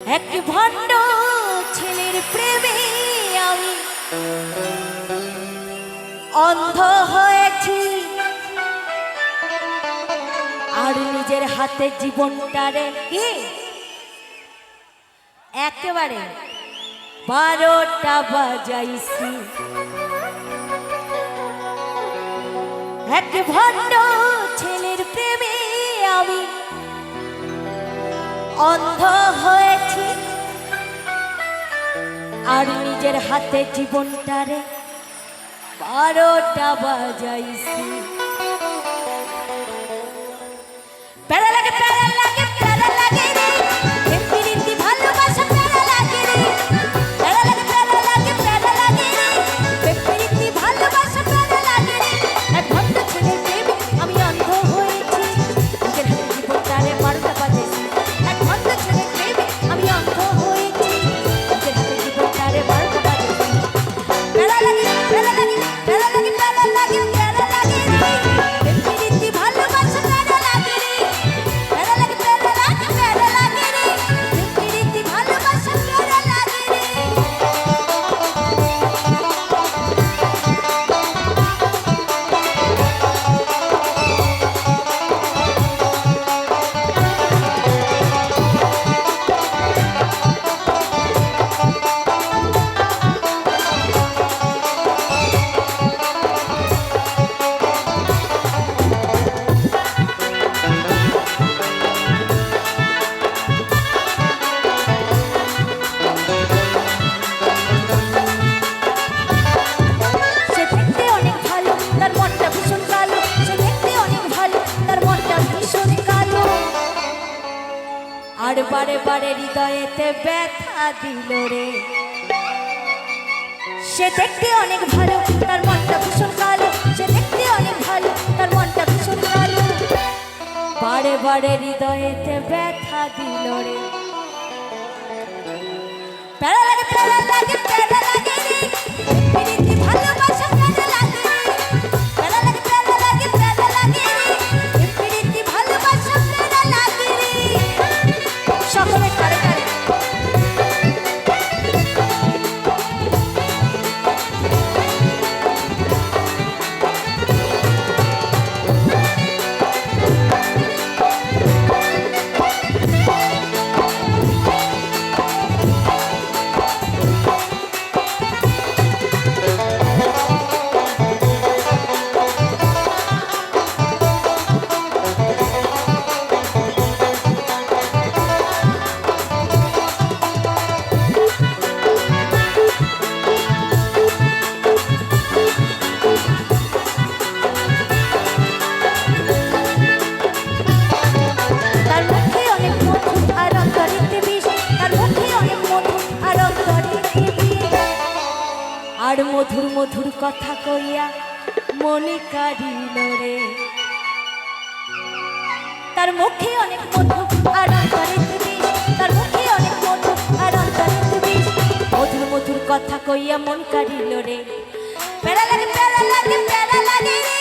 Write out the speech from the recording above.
এক ভণ্ড ছেলের প্রেমে আমি অন্ধ হয়েছি, আর নিজের হাতে জীবনটারে একেবারে 12টা বাজাইছি। এক ভণ্ড ছেলের প্রেমে আমি অন্ধ হয়েছি, আর নিজের হাতে জীবনটারে 12টা বাজাইছি। প্যারা লাগে প্যারা লাগে প্যারা লাগে রে, এমনিতে ভালোবাসা প্যারা লাগে রে। প্যারা লাগে প্যারা লাগে প্যারা লাগে রে, এমনিতে ভালোবাসা প্যারা লাগে রে। এক ভক্ত ছেলের প্রেমে আমি অন্ধ হয়েছি, নিজের হাতে জীবনটারে 12টা বাজাইছি। এক ভক্ত ছেলের প্রেমে আমি অন্ধ হয়েছি, নিজের হাতে জীবনটারে 12টা বাজাইছি। প্যারা লাগে প্যারা লাগে প্যারা লাগে প্যারা লাগে প্যারা লাগে রে, এমনিতে ভালোবাসা প্যারা লাগে রে। প্যারা লাগে প্যারা লাগে প্যারা লাগে রে, এমনিতে ভালোবাসা প্যারা লাগে রে। সে দেখতে অনেক ভালো, তার মনটা ভীষণ কালো। সে দেখতে অনেক ভালো, তার মনটা ভীষণ কালো। আর বারে বারে হৃদয়েতে ব্যথা দিল রে। সে দেখতে অনেক ভালো, তার মনটা ভীষণ কালো। সে দেখতে অনেক ভালো, তার মনটা ভীষণ কালো। বারে বারে হৃদয়েতে ব্যথা দিল রে। প্যারা লাগে প্যারা লাগে প্যারা লাগে রে, এমনিতে ভালোবাসা প্যারা লাগে রে। প্যারা লাগে প্যারা লাগে প্যারা লাগে রে, এমনিতে ভালোবাসা প্যারা লাগে রে। সকলে তারে তারে তার মুখে অনেক মধু আর অন্তরেতে বিষ। তার মুখে অনেক মধু আর অন্তরেতে বিষ। আর মধুর মধুর কথা কইয়া মনে কাঁদিল রে। তার মুখে অনেক মধু আর অন্তরেতে বিষ। তার মুখে অনেক মধু আর অন্তরেতে বিষ। মধুর মধুর কথা কইয়া মন কাঁদিল রে। প্যারা লাগে প্যারা লাগে প্যারা লাগে রে,